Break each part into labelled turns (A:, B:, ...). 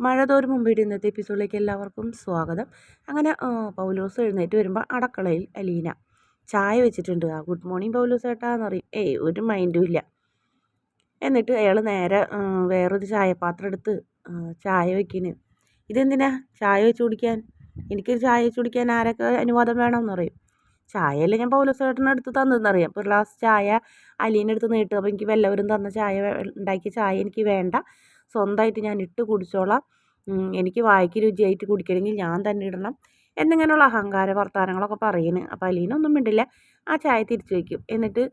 A: മഴ തോരും മുമ്പിട്ട് ഇന്നത്തെ എപ്പിസോഡിലേക്ക് എല്ലാവർക്കും സ്വാഗതം. അങ്ങനെ പൗലോസ് എഴുന്നേറ്റ് വരുമ്പോൾ അടുക്കളയിൽ അലീന ചായ വെച്ചിട്ടുണ്ട്. ഗുഡ് മോർണിംഗ് പൗലോസ് ഏട്ടാന്ന് പറയും. ഒരു മൈൻഡും ഇല്ല. എന്നിട്ട് അയാൾ നേരെ വേറൊരു ചായപാത്രം എടുത്ത് ചായ വെക്കിന്. ഇതെന്തിനാ ചായ വെച്ച് കുടിക്കാൻ? എനിക്കൊരു ചായ വെച്ച് കുടിക്കാൻ ആരൊക്കെ അനുവാദം വേണമെന്ന് പറയും. ചായയല്ലേ ഞാൻ പൗലോസ് ഏട്ടനെ എടുത്ത് തന്നതെന്നറിയാം. അപ്പോൾ ഒരു ഗ്ലാസ് ചായ അലീന എടുത്ത് നീട്ടും. അപ്പോൾ എനിക്ക് വല്ലവരും തന്ന ചായ ഉണ്ടാക്കിയ ചായ എനിക്ക് വേണ്ട, സ്വന്തമായിട്ട് ഞാൻ ഇട്ട് കുടിച്ചോളാം, എനിക്ക് വായിക്ക് രുചിയായിട്ട് കുടിക്കണമെങ്കിൽ ഞാൻ തന്നെ ഇടണം എന്നിങ്ങനെയുള്ള അഹങ്കാര വർത്തമാനങ്ങളൊക്കെ പറയുന്നു. അപ്പോൾ അലീന ഒന്നും മിണ്ടില്ല, ആ ചായ തിരിച്ചു വയ്ക്കും. എന്നിട്ട്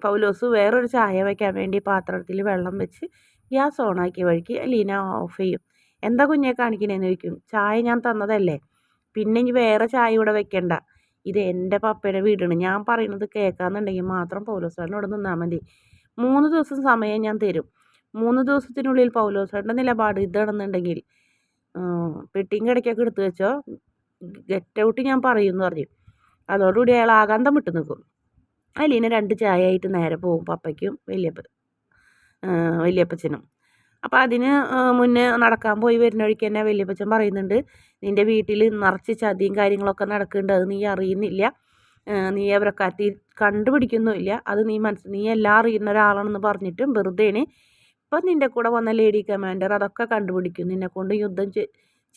A: പൗലോസ് വേറൊരു ചായ വയ്ക്കാൻ വേണ്ടി പാത്രത്തിൽ വെള്ളം വെച്ച് ഗ്യാസ് ഓണാക്കിയ വഴിക്ക് അലീന ഓഫ് ചെയ്യും. എന്താ കുഞ്ഞെ കാണിക്കണേന്ന് ചോദിക്കും. ചായ ഞാൻ തന്നതല്ലേ, പിന്നെ ഇനി വേറെ ചായ ഇവിടെ വെക്കണ്ട, ഇത് എൻ്റെ പപ്പയുടെ വീടാണ്, ഞാൻ പറയുന്നത് കേൾക്കാന്നുണ്ടെങ്കിൽ മാത്രം പൗലോസേട്ടനോട് നിന്നാൽ മതി. 3 ദിവസം സമയം ഞാൻ തരും. 3 ദിവസത്തിനുള്ളിൽ പൗലോസേട്ടൻ്റെ നിലപാട് ഇതാണെന്നുണ്ടെങ്കിൽ പെട്ടിയും കിടക്കൊക്കെ എടുത്തു വെച്ചോ, ഗെറ്റ് ഔട്ട് ഞാൻ പറയുമെന്ന് പറഞ്ഞു. അതോടുകൂടി അയാൾ ആകാന്തം വിട്ടു നിൽക്കും. അലീന 2 ചായ ആയിട്ട് നേരെ പോകും പപ്പയ്ക്കും വല്യപ്പച്ചനും. അപ്പോൾ അതിന് മുന്നേ നടക്കാൻ പോയി വരുന്ന വഴിക്ക് തന്നെ വല്യപ്പച്ചൻ പറയുന്നുണ്ട്, നിൻ്റെ വീട്ടിൽ നിറച്ച് ചതിയും കാര്യങ്ങളൊക്കെ നടക്കുന്നുണ്ട്, അത് നീ അറിയുന്നില്ല, നീ അവരൊക്കെ കണ്ടുപിടിക്കുന്നുമില്ല, അത് നീ എല്ലാം അറിയുന്ന ഒരാളാണെന്ന് പറഞ്ഞിട്ടും വെറുതെയാണ്. ഇപ്പം നിൻ്റെ കൂടെ വന്ന ലേഡി കമാൻഡർ അതൊക്കെ കണ്ടുപിടിക്കും, നിന്നെക്കൊണ്ട് യുദ്ധം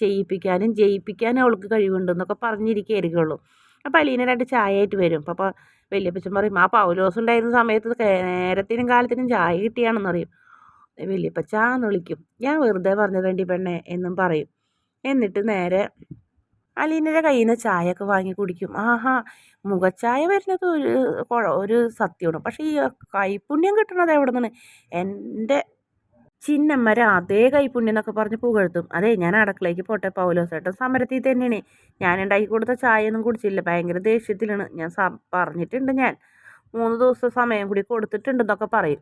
A: ചെയ്യിപ്പിക്കാനും ജയിപ്പിക്കാനും അവൾക്ക് കഴിവുണ്ടെന്നൊക്കെ പറഞ്ഞിരിക്കുകയായിരിക്കുള്ളൂ. അപ്പോൾ അലീന 2 ചായ ആയിട്ട് വരും. അപ്പോൾ വല്യപ്പച്ചൻ പറയും, ആ പൗലോസ് ഉണ്ടായിരുന്ന സമയത്ത് നേരത്തിനും കാലത്തിനും ചായ കിട്ടിയാണെന്ന് പറയും. വല്യപ്പച്ചാന്ന് വിളിക്കും. ഞാൻ വെറുതെ പറഞ്ഞതേണ്ടി പെണ്ണെ എന്നും പറയും. എന്നിട്ട് നേരെ അലീനയുടെ കയ്യിൽ നിന്ന് ചായയൊക്കെ വാങ്ങി കുടിക്കും. മുഖച്ചായ വരുന്നത് ഒരു സത്യമാണ്, പക്ഷേ ഈ കൈപ്പുണ്യം കിട്ടുന്നത് എവിടെ നിന്നാണ്? എൻ്റെ ചിന്നമ്മര അതേ കൈപ്പുണ്യം എന്നൊക്കെ പറഞ്ഞ് പുകഴ്ത്തും. അതെ, ഞാൻ അടുക്കളയ്ക്ക് പോട്ടെ, പൗലോസേട്ടൻ സമരത്തിൽ തന്നെയാണ്, ഞാൻ ഉണ്ടാക്കി കൊടുത്ത ചായയൊന്നും കുടിച്ചില്ല, ഭയങ്കര ദേഷ്യത്തിലാണ്, ഞാൻ പറഞ്ഞിട്ടുണ്ട്, ഞാൻ 3 ദിവസം സമയം കൂടി കൊടുത്തിട്ടുണ്ടെന്നൊക്കെ പറയും.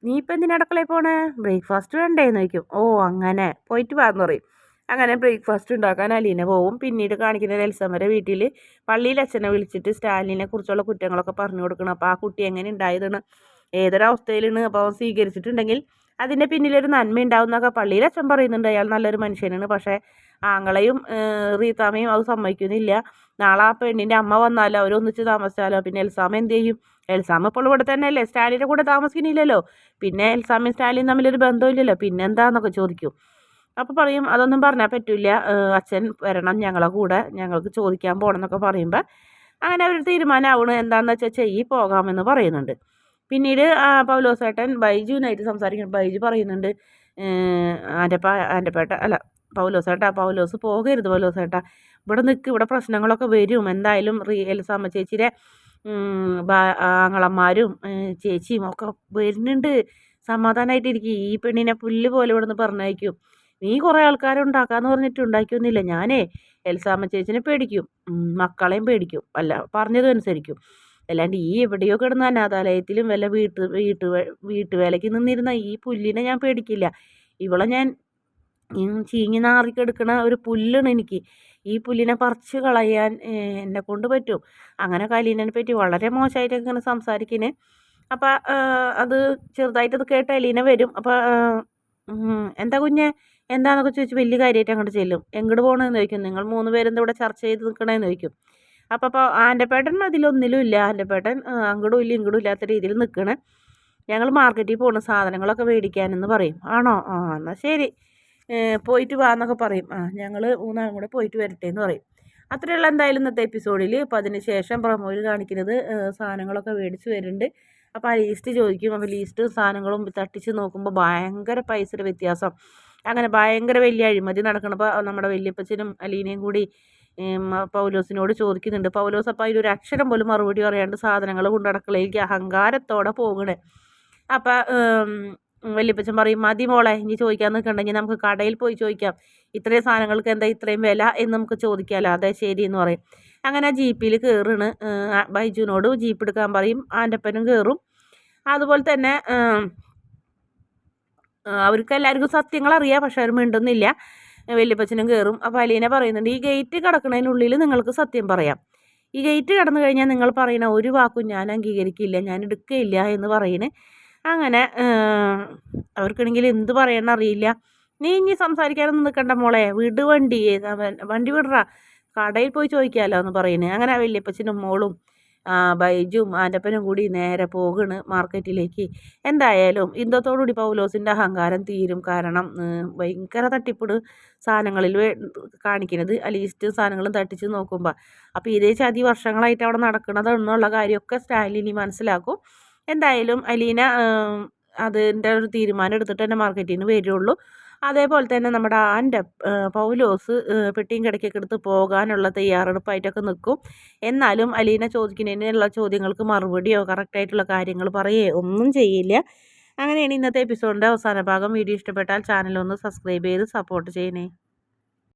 A: നീ ഇപ്പം എന്തിനാ അടുക്കളയിൽ പോണേ? ബ്രേക്ക്ഫാസ്റ്റ് വേണ്ടേന്ന് ചോദിക്കും. അങ്ങനെ പോയിട്ട് വാന്ന് പറയും. അങ്ങനെ ബ്രേക്ക്ഫാസ്റ്റ് ഉണ്ടാക്കാൻ അലീന പോവും. പിന്നീട് കാണിക്കുന്നത് എൽസമ്മയുടെ വീട്ടിൽ പള്ളിയിൽ അച്ഛനെ വിളിച്ചിട്ട് സ്റ്റാലിനെ കുറിച്ചുള്ള കുറ്റങ്ങളൊക്കെ പറഞ്ഞു കൊടുക്കണം. അപ്പോൾ ആ കുട്ടി എങ്ങനെ ഉണ്ടായതാണ്, ഏതൊരവസ്ഥയിലാണ്, അപ്പോൾ അവൻ സ്വീകരിച്ചിട്ടുണ്ടെങ്കിൽ അതിൻ്റെ പിന്നിലൊരു നന്മ ഉണ്ടാവും എന്നൊക്കെ പള്ളിയിൽ അച്ഛൻ പറയുന്നുണ്ട്. അയാൾ നല്ലൊരു മനുഷ്യനാണ്, പക്ഷേ ആങ്ങളെയും റീത്താമ്മയും അത് സമ്മതിക്കുന്നില്ല. നാളെ ആ പെണ്ണിൻ്റെ അമ്മ വന്നാലോ, അവരൊന്നിച്ച് താമസിച്ചാലോ, പിന്നെ എൽസാമ്മ എന്ത് ചെയ്യും? എൽസാമ്മ ഇപ്പോൾ ഇവിടെ തന്നെ അല്ലേ, സ്റ്റാലിൻ്റെ കൂടെ താമസിക്കുന്നില്ലല്ലോ, പിന്നെ എൽസാമ്മയും സ്റ്റാലിനും തമ്മിലൊരു ബന്ധമില്ലല്ലോ, പിന്നെന്താന്നൊക്കെ ചോദിക്കും. അപ്പോൾ പറയും, അതൊന്നും പറഞ്ഞാൽ പറ്റില്ല, അച്ഛൻ വരണം ഞങ്ങളെ കൂടെ, ഞങ്ങൾക്ക് ചോദിക്കാൻ പോകണം എന്നൊക്കെ പറയുമ്പോൾ അങ്ങനെ ഒരു തീരുമാനമാവണം, എന്താണെന്ന് വെച്ചാൽ പോകാമെന്ന് പറയുന്നുണ്ട്. പിന്നീട് പൗലോസേട്ടൻ ബൈജുവിനായിട്ട് സംസാരിക്കണം. ബൈജു പറയുന്നുണ്ട്, ആൻ്റെപ്പേട്ട അല്ല പൗലോസ് പോകരുത്, പൗലോസേട്ട ഇവിടെ നിൽക്ക്, ഇവിടെ പ്രശ്നങ്ങളൊക്കെ വരും, എന്തായാലും എൽസാമ്മ ചേച്ചിയുടെ ആങ്ങളന്മാരും ചേച്ചിയും ഒക്കെ വരുന്നുണ്ട്, സമാധാനമായിട്ടിരിക്കും, ഈ പെണ്ണിനെ പുല്ല് പോലെ ഇവിടെ നിന്ന് പറഞ്ഞയക്കും, നീ കുറേ ആൾക്കാരെ ഉണ്ടാക്കാമെന്ന് പറഞ്ഞിട്ട് ഉണ്ടാക്കിയൊന്നുമില്ല, ഞാനേ എൽസാമ്മ ചേച്ചിനെ പേടിക്കും, മക്കളെയും പേടിക്കും, അല്ല പറഞ്ഞതും അനുസരിക്കും, അല്ലാണ്ട് ഈ എവിടെയോ കിടന്ന അനാഥാലയത്തിലും വല്ല വീട്ടുവേലയ്ക്ക് നിന്നിരുന്ന ഈ പുല്ലിനെ ഞാൻ പേടിക്കില്ല, ഇവളെ ഞാൻ ചീഞ്ഞ് നാറിക്കെടുക്കണ ഒരു പുല്ലാണ് എനിക്ക്, ഈ പുല്ലിനെ പറിച്ച് കളയാൻ എന്നെ കൊണ്ട് പറ്റും. അങ്ങനെ അലീനനെ പറ്റി വളരെ മോശമായിട്ടൊക്കെ ഇങ്ങനെ സംസാരിക്കുന്നത്. അപ്പം അത് ചെറുതായിട്ടത് കേട്ട് അലീന വരും. അപ്പോൾ എന്താ കുഞ്ഞെ എന്താണെന്നൊക്കെ ചോദിച്ച് വലിയ കാര്യമായിട്ട് അങ്ങോട്ട് ചെല്ലും. എങ്ങോട്ട് പോകണമെന്ന് ചോദിക്കും. നിങ്ങൾ 3 പേരെന്താ ഇവിടെ ചർച്ച ചെയ്ത് നിൽക്കണമെന്ന് ചോദിക്കും. അപ്പോൾ ആൻ്റെപ്പേട്ടൻ അതിലൊന്നിലും ഇല്ല, ആൻ്റെപ്പേട്ടൻ അങ്ങോട്ടും ഇല്ല ഇങ്ങോട്ടും ഇല്ലാത്ത രീതിയിൽ നിൽക്കണേ, ഞങ്ങൾ മാർക്കറ്റിൽ പോകണം സാധനങ്ങളൊക്കെ മേടിക്കാനെന്ന് പറയും. ആണോ? എന്നാൽ ശരി, പോയിട്ട് വാ എന്നൊക്കെ പറയും. ഞങ്ങൾ 3 ആളും കൂടെ പോയിട്ട് വരട്ടെ എന്ന് പറയും. അത്രയുള്ള എന്തായാലും ഇന്നത്തെ എപ്പിസോഡിൽ. അപ്പോൾ അതിന് ശേഷം പ്രമോയിൽ കാണിക്കുന്നത് സാധനങ്ങളൊക്കെ മേടിച്ച് വരുന്നുണ്ട്. അപ്പോൾ ആ ലീസ്റ്റ് ചോദിക്കും. അപ്പോൾ ലീസ്റ്റ് സാധനങ്ങളും തട്ടിച്ച് നോക്കുമ്പോൾ ഭയങ്കര പൈസയുടെ വ്യത്യാസം, അങ്ങനെ ഭയങ്കര വലിയ അഴിമതി നടക്കണപ്പോൾ നമ്മുടെ വല്യപ്പച്ചനും അലീനയും കൂടി പൗലോസിനോട് ചോദിക്കുന്നുണ്ട്. പൗലോസ് അപ്പോൾ അതിലൊരു അക്ഷരം പോലും മറുപടി പറയാണ്ട് സാധനങ്ങൾ കൊണ്ട് അടുക്കളയിലേക്ക് അഹങ്കാരത്തോടെ പോകണേ. അപ്പം വല്യപ്പച്ചൻ പറയും, മതി മോളെ, ഇനി ചോദിക്കാൻ നിൽക്കണ്ടെങ്കിൽ നമുക്ക് കടയിൽ പോയി ചോദിക്കാം, ഇത്രയും സാധനങ്ങൾക്ക് എന്താ ഇത്രയും വില എന്ന് നമുക്ക് ചോദിക്കാമല്ലോ. അതെ ശരി എന്ന് പറയും. അങ്ങനെ ജീപ്പിൽ കയറുകയാണ്. ബൈജുവിനോട് ജീപ്പ് എടുക്കാൻ പറയും. ആൻ്റപ്പനും കയറും. അതുപോലെ തന്നെ അവർക്ക് എല്ലാവർക്കും സത്യങ്ങൾ അറിയാം, പക്ഷെ അവർ മിണ്ടുന്നില്ല. വല്യപ്പച്ചനും കയറും. അപ്പോൾ അലീന പറയുന്നുണ്ട്, ഈ ഗേറ്റ് കിടക്കുന്നതിനുള്ളിൽ നിങ്ങൾക്ക് സത്യം പറയാം, ഈ ഗേറ്റ് കടന്നു കഴിഞ്ഞാൽ നിങ്ങൾ പറയുന്ന ഒരു വാക്കും ഞാൻ അംഗീകരിക്കില്ല, ഞാൻ എടുക്കുകയില്ല എന്ന് പറയുന്നത്. അങ്ങനെ അവർക്കാണെങ്കിൽ എന്ത് പറയണമെന്ന് അറിയില്ല. നീ ഇനി സംസാരിക്കാനൊന്നും നിൽക്കണ്ട മോളെ, വിട് വണ്ടി, വണ്ടി വിടറാ, കടയിൽ പോയി ചോദിക്കാമല്ലോ എന്ന് പറയുന്നത്. അങ്ങനെ വല്യപ്പച്ചനും മോളും ബൈജും ആൻ്റപ്പനും കൂടി നേരെ പോകണ് മാർക്കറ്റിലേക്ക്. എന്തായാലും ഇന്നത്തോടുകൂടി പൗലോസിൻ്റെ അഹങ്കാരം തീരും. കാരണം ഭയങ്കര തട്ടിപ്പിട് സാധനങ്ങളിൽ കാണിക്കുന്നത്, ലീസ്റ്റ് സാധനങ്ങളും തട്ടിച്ച് നോക്കുമ്പോൾ. അപ്പോൾ ഇതേ ചതി വർഷങ്ങളായിട്ട് അവിടെ നടക്കണതെന്നുള്ള കാര്യമൊക്കെ സ്റ്റാലിനി മനസ്സിലാക്കും. എന്തായാലും അലീന അതിൻ്റെ ഒരു തീരുമാനം എടുത്തിട്ട് തന്നെ മാർക്കറ്റിൽ നിന്ന് വരുള്ളൂ. അതേപോലെ തന്നെ നമ്മുടെ പൗലോസ് പെട്ടിയും കിടക്കൊക്കെ എടുത്ത് പോകാനുള്ള തയ്യാറെടുപ്പായിട്ടൊക്കെ നിൽക്കും. എന്നാലും അലീന ചോദിക്കുന്നതിനുള്ള ചോദ്യങ്ങൾക്ക് മറുപടിയോ കറക്റ്റായിട്ടുള്ള കാര്യങ്ങൾ പറയുകയോ ഒന്നും ചെയ്യില്ല. അങ്ങനെയാണ് ഇന്നത്തെ എപ്പിസോഡിൻ്റെ അവസാന ഭാഗം. വീഡിയോ ഇഷ്ടപ്പെട്ടാൽ ചാനലൊന്ന് സബ്സ്ക്രൈബ് ചെയ്ത് സപ്പോർട്ട് ചെയ്യണേ.